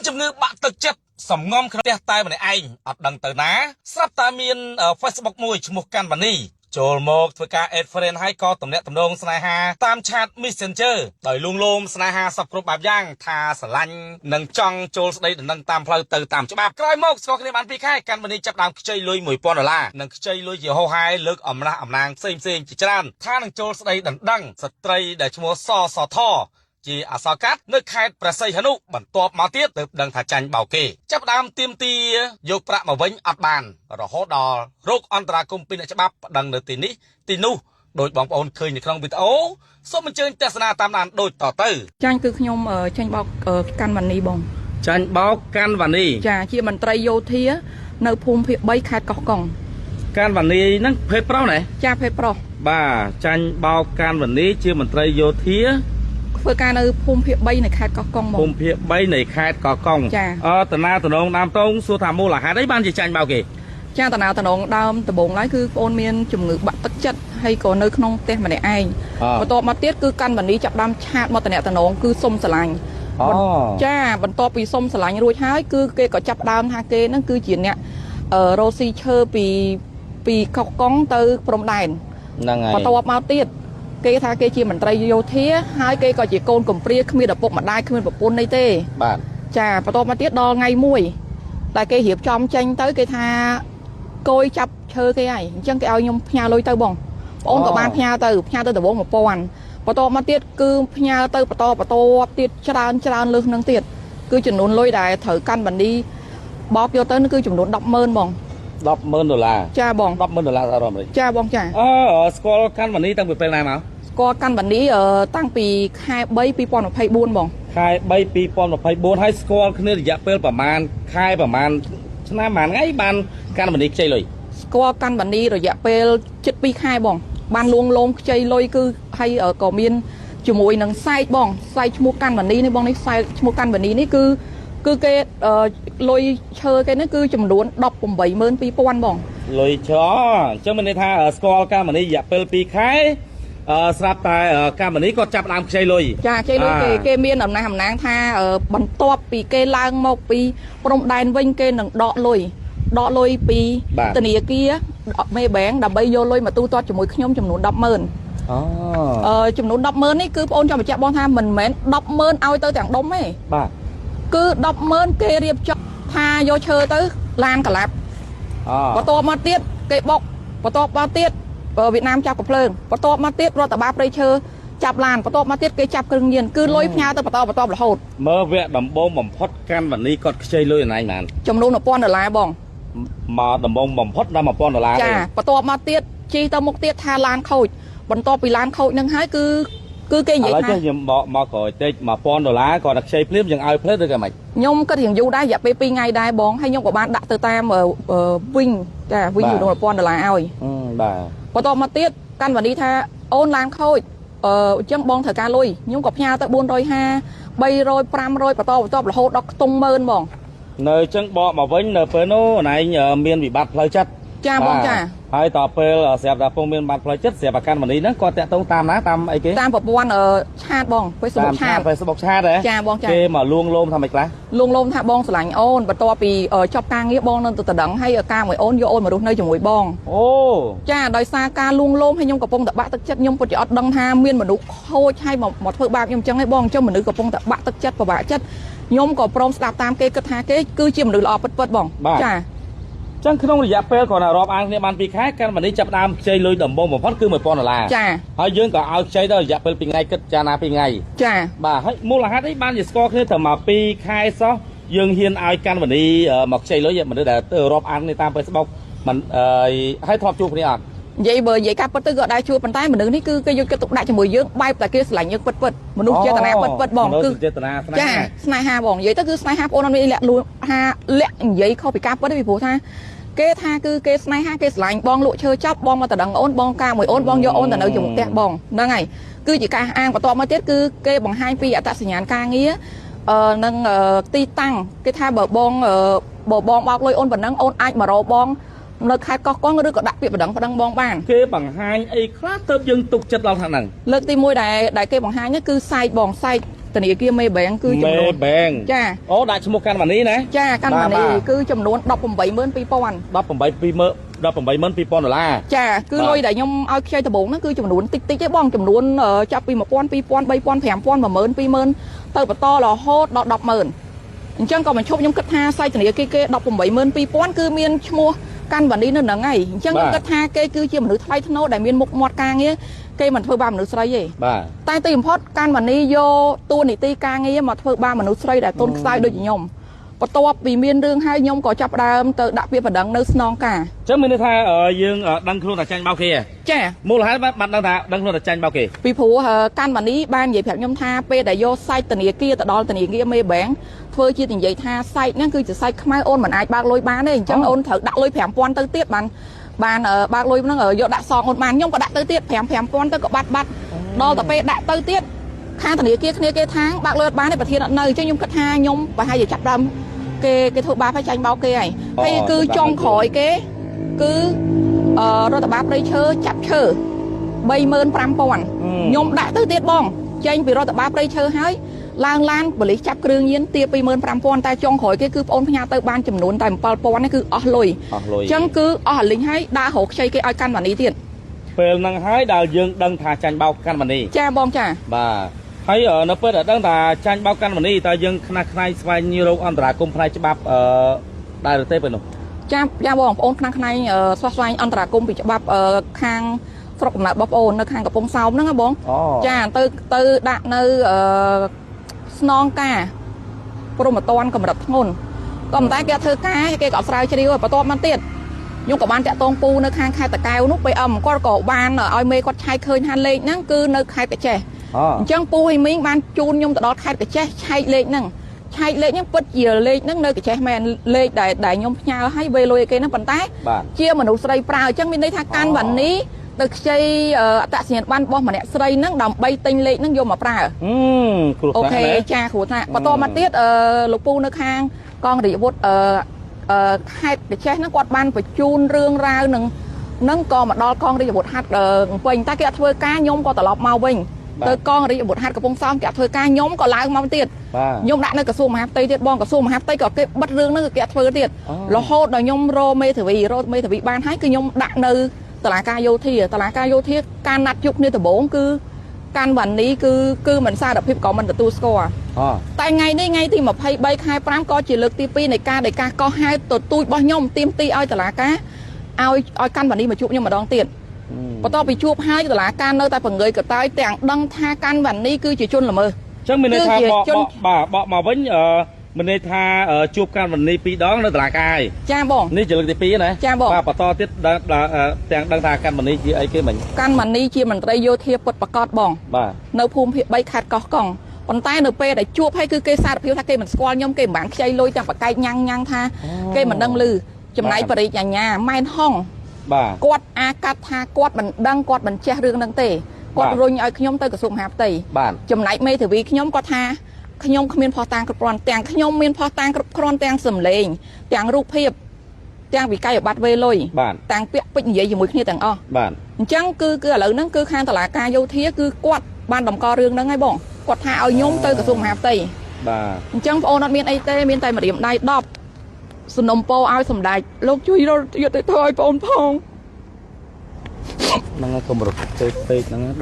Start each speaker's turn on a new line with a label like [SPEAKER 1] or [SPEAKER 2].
[SPEAKER 1] ជំងឺបាក់ទឹកចិត្តសំងំក្នុងផ្ទះតែម្នាក់ឯងអត់ដឹងទៅណាស្រាប់តែមាន Facebook មួយឈ្មោះកាន់វ៉ានីចូលមកធ្វើការ add friend ហើយក៏ទំនាក់ទំនងស្នេហាតាម chat Messenger ដោយលួងលោមស្នេហាសពគ្រប់បែបយ៉ាងថាស្រឡាញ់និងចង់ចូលស្ដីដណ្ដឹងតាមផ្លូវទៅតាមច្បាប់ក្រោយមកស្គាល់គ្នាបាន2ខែកាន់វ៉ានីចាប់ដើមខ្ចីលុយ$1000និងខ្ចីលុយជាហោហាយលើកអំណះអំណាងផ្សេងជាច្រើនថានឹងចូលស្ដីដណ្ដឹងស្ត្រីដែលឈ្មោះសថជាអសរកាត់នៅខេត្តព្រះសីហនុបន្ទាប់មកទៀតទើបដឹងថាចាញ់បោកគេចាប់ដើមទាមទារយកប្រាក់មកវិញអត់បានរហូតដល់រោគអន្តរាគមន៍ពីអ្នកច្បាប់ប្តឹងនៅទីនេះទីនោះដោយបងប្អូនឃើញនៅក្នុងវីដេអូសូមអញ្ជើញទស្សនាតាមដានដូចតទៅ
[SPEAKER 2] ចាញ់គឺខ្ញុំចាញ់បោកកាន់វ៉ានីបង
[SPEAKER 1] ចាញ់បោកកាន់វ៉ានី
[SPEAKER 2] ចាជាមន្ត្រីយោធានៅភូមិភាគ3ខេត្តកោះកុង
[SPEAKER 1] កាន់វ៉ានីហ្នឹងភេទប្រុសណា
[SPEAKER 2] ចាភេទប្រុស
[SPEAKER 1] បាទចាញ់បោកកាន់វ៉ានីជាមន្ត្រីយោធា
[SPEAKER 2] ធ្វើការនៅភូមិភាគ3នៃខេត្តកោះកុងមក
[SPEAKER 1] ភូមិភាគ3នៃខេត្តកោះកុងតាណាតំណងដើមតងសួរថាមូលហេតុអីបានជាចាញ់បោកគេ
[SPEAKER 2] ចាតាណាតំណងដើមដំបូងឡើយគឺបងអូនមានជំងឺបាក់ទឹកចិត្តហើយក៏នៅក្នុងផ្ទះម្នាក់ឯងបន្ទាប់មកទៀតគឺកាន់វ៉ានីចាប់ដើមឆាតមកតំណងគឺសុំស្រឡាញ់ចាបន្ទាប់ពីសុំស្រឡាញ់រួចហើយគឺគេក៏ចាប់ដើមថាគេហ្នឹងគឺជាអ្នករស់ស៊ីឈើពីកោះកុងទៅព្រំដែន
[SPEAKER 1] ហ្នឹងហើយ
[SPEAKER 2] បន្ទាប់មកទៀតគេថាគេជាមន្ត្រីយោធាហើយគេក៏ជាកូនកំព្រាគ្មានឪពុកម្ដាយគ្មានប្រពន្ធនេះទេ
[SPEAKER 1] បាទ
[SPEAKER 2] ចាបន្ទាប់មកទៀតដល់ថ្ងៃមួយតែគេរៀបចំចេញទៅគេថាគយចាប់ឈើគេហើយអញ្ចឹងគេឲ្យខ្ញុំផ្ញើលុយទៅបងប្អូនក៏បានផ្ញើទៅដំបង1000បន្ទាប់មកទៀតគឺផ្ញើទៅបន្តទៀតច្រើនលើសនឹងទៀតគឺចំនួនលុយដែលត្រូវកាន់វ៉ានីបោកយកទៅគឺចំនួន100000បង
[SPEAKER 1] $100000
[SPEAKER 2] ចាបង
[SPEAKER 1] $100000សហរដ្ឋអាមេរិក
[SPEAKER 2] ចាបងចា
[SPEAKER 1] ស្គាល់កាន់វ៉ានីតាំងពីពេលណាមក
[SPEAKER 2] ស្គាល់កាន់វ៉ានីតាំងពីខែ3 2024បង
[SPEAKER 1] ខែ3 2024ហើយស្គាល់គ្នារយៈពេលប្រហែលខែប្រហែលឆ្នាំប្រហែលថ្ងៃបានកាន់វ៉ានីខ្ចីលុយ
[SPEAKER 2] ស្គាល់កាន់វ៉ានីរយៈពេលជិត2ខែបងបានលួងលោមខ្ចីលុយគឺហើយក៏មានជាមួយនឹងសាយបងសាយឈ្មោះកាន់វ៉ានីនេះបងនេះសាយឈ្មោះកាន់វ៉ានីនេះគឺគេលុយឈើគេនេះគឺចំនួន182,000បង
[SPEAKER 1] លុយឈើអញ្ចឹងមានន័យថាស្គាល់កាន់វ៉ានីរយៈពេល2ខែស្រាប់តែកម្មនីគាត់ចាប់ដើមខ្ចីលុយ
[SPEAKER 2] ចាខ្ចីលុយគេមានអំណះថាបន្ទាប់ពីគេឡើងមកពីព្រំដែនវិញគេនឹងដកលុយពីធនាគារមេបែងដើម្បីយកលុយមកទូទាត់ជាមួយខ្ញុំចំនួន100000ចំនួន100000នេះគឺបងអូនចាំបញ្ជាក់បងថាមិនមែន100000ឲ្យទៅទាំងដុំទេ
[SPEAKER 1] បាទ
[SPEAKER 2] គឺ100000គេរៀបចំថាយកឈើទៅឡានកលាប់បន្ទាប់មកទៀតគេបុកបន្ទាប់មកទៀតវៀតណាមចាប់កំភ្លើងបន្ទាប់មកទៀតរដ្ឋបាលព្រៃឈើចាប់ឡានបន្ទាប់មកទៀតគេចាប់គ្រឿងញៀនគឺលុយផ្ញើទៅបន្តរហូត
[SPEAKER 1] មើលវគ្គដំបូងបំផុតកាន់វ៉ានីគាត់ខ្ចីលុយអណៃបាន
[SPEAKER 2] ចំនួន$1000បង
[SPEAKER 1] មកដំបូងបំផុតដល់$1000
[SPEAKER 2] ចាបន្ទាប់មកទៀតជីទៅមុខទៀតថាឡានខូចបន្ទាប់ពីឡានខូចនឹងហើយគឺគេនិយាយថា
[SPEAKER 1] ខ្ញុំមកក្រោយតិច$1000គាត់តែខ្ចីភ្លាមយើងឲ្យភ្លេចឬក៏មិន
[SPEAKER 2] ខ្ញុំគិតរៀងយូរដែររយៈពេល2ថ្ងៃដែរបងហើយខ្ញុំក៏បានដាក់ទៅតាមវិញចាវិញចំនួន$1000ឲ្យ
[SPEAKER 1] បាទ
[SPEAKER 2] បន្ទាប់មកទៀតកាន់វ៉ានីថាអូនឡានខូចអញ្ចឹងបងត្រូវការលុយខ្ញុំក៏ផ្ញើទៅ450 300 500បន្តរហូតដល់ខ្ទង់10000បង
[SPEAKER 1] នៅអញ្ចឹងបកមកវិញនៅពេលនោះណៃមានវិបត្តិផ្លូវចិត្ត
[SPEAKER 2] ចាបងចា
[SPEAKER 1] ហើយតពេលស្រាប់តែពងមានបាត់ផ្លូវចិត្តស្រាប់តែកាន់វ៉ានីហ្នឹងគាត់តាក់ទងតាមណាតាមអីគេ
[SPEAKER 2] តាមប្រព័ន្ធឆាតបង
[SPEAKER 1] Facebook ឆាត Facebook ឆាតហ៎
[SPEAKER 2] ចាបងចា
[SPEAKER 1] គេមកលួងលោមថាម៉េចខ្លះ
[SPEAKER 2] លួងលោមថាបងស្រឡាញ់អូនបន្ទាប់ពីចប់ការងារបងនឹងទៅដណ្ដឹងហើយការមួយអូនយកអូនមករស់នៅជាមួយបង
[SPEAKER 1] អូ
[SPEAKER 2] ចាដោយសារការលួងលោមហើយខ្ញុំកំពុងតែបាក់ទឹកចិត្តខ្ញុំពិតជាអត់ដឹងថាមានមនុស្សខូចហើយមកធ្វើបាបខ្ញុំអញ្ចឹងឯងបងអញ្ចឹងមនុស្សកំពុងតែបាក់ទឹកចិត្តពិបាកចិត្តខ្ញុំក៏ព្រមស្ដាប់តាមគេគិតថាគេគឺជាមនុស្សល្អពិតបងចា
[SPEAKER 1] ចឹងក្នុងរយៈពេលគាត់រាប់អានគ្នាបាន2ខែកាន់វ៉ានីចាប់ដើមខ្ចីលុយដំបូងបំផុតគឺ$1000
[SPEAKER 2] ចា
[SPEAKER 1] ហើយយើងក៏ឲ្យខ្ចីដល់រយៈពេល2ថ្ងៃគិតចាណា2ថ្ងៃ
[SPEAKER 2] ចា
[SPEAKER 1] បាទហើយមូលហេតុអីបានជាស្គាល់គ្នាតែមក2ខែសោះយើងហ៊ានឲ្យកាន់វ៉ានីមកខ្ចីលុយមនុស្សដែលរាប់អានគ្នាតាម Facebook មិនហើយធ្លាប់ជួបគ្នាអត់
[SPEAKER 2] និយាយការពិតទៅក៏ដែរជួបប៉ុន្តែមនុស្សនេះគឺគេយកចិត្តទុកដាក់ជាមួយយើងបែបតែគេស្រឡាញ់យើងពិតមនុស្សចេតនាពិតបង
[SPEAKER 1] គឺចេតនា
[SPEAKER 2] ស្នេហាបងនិយាយទៅគឺស្នេហាបងអូនអត់មានលាក់លួងថាលាក់និយាយខុសពីការពិតទេពីព្រោះថាគេថាគឺគេស្នេហាគេស្រឡាញ់បងលក់ឈើចាប់បងមកតដឹងអូនបងការមួយអូនបងយកអូនទៅនៅជាមួយផ្ទះបងហ្នឹងហើយគឺជាការអាងបន្ទាប់មកទៀតគឺគេបង្ហាញពីអត្តសញ្ញាណការងារនិងទីតាំងគេថាបើបងបោកលុយអូនប៉ុណ្ណឹងអូនអាចមករកបងនៅខេត្តកោះកុងឬក៏ដាក់ពាក្យប្តឹងបងបាន
[SPEAKER 1] គេបង្ហាញអីខ្លះទៅយើងទុកចិត្តដល់ថាហ្នឹង
[SPEAKER 2] លើកទី1ដែលគេបង្ហាញនោះគឺសាយបងសាយ ធនាគារមេបែងគឺចំនួន
[SPEAKER 1] Maybank
[SPEAKER 2] ចា
[SPEAKER 1] អូដាក់ឈ្មោះកាន់បាននេះណា
[SPEAKER 2] ចាកាន់បាននេះគឺចំនួន182000
[SPEAKER 1] $18,200
[SPEAKER 2] ចាគឺលុយដែលខ្ញុំឲ្យខ្ចីដំបូងហ្នឹងគឺចំនួនតិចតិចទេបងចំនួនចាប់ពី1000 2000 3000 5000 10000 20000ទៅបន្តរហូតដល់100000អញ្ចឹងក៏បញ្ឈប់ខ្ញុំគិតថាសាច់ធនាគារគេ182000គឺមានឈ្មោះកាន់បាននេះនៅហ្នឹងហើយអញ្ចឹងខ្ញុំគិតថាគេគឺជាមនុស្សថ្លៃថ្នូរដែលមានមុខមាត់ការងារគេមិនធ្វើបាបមនុស្សស្រីទេ
[SPEAKER 1] បាទ
[SPEAKER 2] តែទីបំផុតកាន់បាននេះយកតួនាទីការងារមកធ្វើបាបមនុស្សស្រីដែលទុនខ្សោយដូចខ្ញុំបន្ទាប់ពីមានរឿងហើយខ្ញុំក៏ចាប់ផ្ដើមទៅដាក់ពាក្យបណ្ដឹងនៅស្នងការ
[SPEAKER 1] ចឹងមានន័យថាយើងដឹងខ្លួនតែចាញ់បោកគេ
[SPEAKER 2] ចា
[SPEAKER 1] មូលហេតុបានដឹងថាដឹងខ្លួនតែចាញ់បោកគេ
[SPEAKER 2] ពីព្រោះកាន់បាននេះបាននិយាយប្រាប់ខ្ញុំថាពេលដែលយកសាច់ធនាគារទៅដល់ធនាគារមេបែងធ្វើជានិយាយថាសាច់ហ្នឹងគឺជាសាច់ខ្មៅអូនមិនអាចបើកលុយបានទេអញ្ចឹងអូនត្រូវដាក់លុយ5000ទៅទៀតបានបើកលុយហ្នឹងយកដាក់សងអូនបានខ្ញុំក៏ដាក់ទៅទៀត5000ទៅក៏បាត់ដល់ទៅពេលដាក់ទៅទៀតខាងធនាគារគ្នាគេថាបើកលុយអត់បានទេប្រធានអត់នៅអញ្ចឹងខ្ញុំគិតថាខ្ញុំប្រហែលជាចាប់ដើមគេធ្វើបាបឲ្យចាញ់បោកគេហើយហើយគឺចុងក្រោយគេគឺរដ្ឋបាលព្រៃឈើចាប់ឈើ35000ខ្ញុំដាក់ទៅទៀតបងចេញពីរដ្ឋបាលព្រៃឈើហើយឡើងឡានប៉ូលីសចាប់គ្រឿងញៀនទា25000តែចុងក្រោយគេគឺប្អូនផ្ញើទៅបានចំនួនតែ7000នេះគឺអស់លុយអញ្ចឹងគឺអស់អាលីងហើយដើររកខ្ចីគេឲ្យកាន់ម៉ានីទៀត
[SPEAKER 1] ពេលហ្នឹងហើយដែលយើងដឹងថាចាញ់បោកកាន់ម៉ានី
[SPEAKER 2] ចាបងចា
[SPEAKER 1] បាទហើយនៅពេលដែលដឹងថាចាញ់បោកកាន់ម៉ានីតើយើងខ្នះខ្នែងស្វែងរកអន្តរាគមន៍ផ្នែកច្បាប់ដែរទេពេលនោះ
[SPEAKER 2] ចាបងប្អូនខ្នះខ្នែងស្វែងអន្តរាគមន៍ពីច្បាប់ខាងស្រុកកំណើតបងប្អូននៅខាងកំពង់សោមហ្នឹងណាបងចាទៅដាក់នៅស្នងការព្រមត្តនកម្រិតធ្ងន់ក៏មិនតែគេធ្វើការគេក៏ស្រាវជ្រាវបន្ទាប់មកទៀតខ្ញុំក៏បានតាក់ទងពូនៅខាងខេត្តតាកែវនោះPMគាត់ក៏បានឲ្យមេគាត់ឆែកឃើញថាលេខហ្នឹងគឺនៅខេត្តកាចេះអញ្ចឹងពូហើយមីងបានជូនខ្ញុំទៅដល់ខេត្តកាចេះឆែកលេខហ្នឹងពិតជាលេខហ្នឹងនៅកាចេះមែនលេខដែលខ្ញុំផ្ញើឲ្យវេលុយឲ្យគេហ្នឹងប៉ុន្តែជាមនុស្សស្រីប្រើអញ្ចឹងមានន័យថាកាន់វ៉ានីទៅខ្ចីអត្តសញ្ញាណប័ណ្ណរបស់ម្នាក់ស្រីហ្នឹងដើម្បីទិញលេខហ្នឹងយកមកប្រើអូខេចាគ្រូថាបន្តមកទៀតលោកពូនៅខាងកងរាជអាវុធខេត្តកាចេះហ្នឹងគាត់បានបញ្ជូនរឿងរ៉ាវនឹងក៏មកដល់កងរាជអាវុធហាត់ពេញតែគេអត់ធ្វើការខ្ញុំក៏ត្រឡប់មកវិញទៅកងរាជអាវុធហាត់កំពង់សោមគេអត់ធ្វើការខ្ញុំក៏ឡើងមកទៀតខ្ញុំដាក់នៅក្រសួងមហាផ្ទៃទៀតបងក្រសួងមហាផ្ទៃក៏គេបិទរឿងហ្នឹងគេអត់ធ្វើទៀតរហូតដល់ខ្ញុំរមេធាវីបានហើយគឺខ្ញុំដាក់នៅតឡាការយោធាការណាត់ជួបគ្នាដំបូងគឺកាន់វ៉ានីគឺមិនសារភាពក៏មិនទទួលស្គាល់តែថ្ងៃនេះថ្ងៃទី23ខែ5ក៏ជាលើកទី2នៃការដែលការកោះហៅទទូចរបស់ខ្ញុំទាមទារឲ្យតឡាការឲ្យកាន់វ៉ានីមកជួបខ្ញុំម្ដងទៀតបន្ទាប់ពីជួបហើយតឡាការនៅតែបង្ងើយកតើយទាំងដឹងថាកាន់វ៉ានីគឺជាជនល្មើស
[SPEAKER 1] អញ្ចឹងមានន័យថាបកមកវិញមានន័យថាជួបកាន់វ៉ានី2ដងនៅតុលាការ
[SPEAKER 2] ចាបង
[SPEAKER 1] នេះជាលើកទី2ណា
[SPEAKER 2] ចាបង
[SPEAKER 1] បន្តទៀតទាំងដឹងថាកាន់វ៉ានីជាអីគេមិញ
[SPEAKER 2] កាន់វ៉ានីជាមន្ត្រីយោធាពុតប្រកាសបង
[SPEAKER 1] បាទ
[SPEAKER 2] នៅភូមិភាគ3ខេត្តកោះកុងប៉ុន្តែនៅពេលដែលជួបហើយគឺគេសារភាពថាគេមិនស្គាល់ខ្ញុំគេមិនបានខ្ចីលុយទាំងបកែកញ៉ាំងថាគេមិនដឹងឮចំណែកបរិយាញ្ញាម៉ែនហុង
[SPEAKER 1] បាទ
[SPEAKER 2] គាត់អាកាត់ថាគាត់មិនដឹងគាត់មិនចេះរឿងហ្នឹងទេគាត់រុញឲ្យខ្ញុំទៅក្រសួងមហាផ្ទៃចំណែកមេធាវីខ្ញុំគាត់ថាខ្ញុំគ្មានផុសតាងគ្រប់គ្រាន់ទាំងខ្ញុំមានផុសតាងគ្រប់គ្រាន់ទាំងសម្លេងទាំងរូបភាពទាំងវិក័យប័ត្រវេលុយទាំងពាក្យពេចន៍និយាយជាមួយគ្នាទាំងអស់
[SPEAKER 1] បាទ
[SPEAKER 2] អញ្ចឹងគឺឥឡូវហ្នឹងគឺខាងតុលាការយោធាគឺគាត់បានតម្កល់រឿងហ្នឹងហើយបងគាត់ថាឲ្យខ្ញុំទៅក្រសួងមហាផ្ទៃ
[SPEAKER 1] បាទ
[SPEAKER 2] អញ្ចឹងបងអូនអត់មានអីទេមានតែម្រាមដៃ10សំណុំពរឲ្យសម្ដេចលោកជួយរត់យុត្តិធម៌ឲ្យបងផង
[SPEAKER 1] ហ្នឹងកម្រិតពេកហ្នឹង10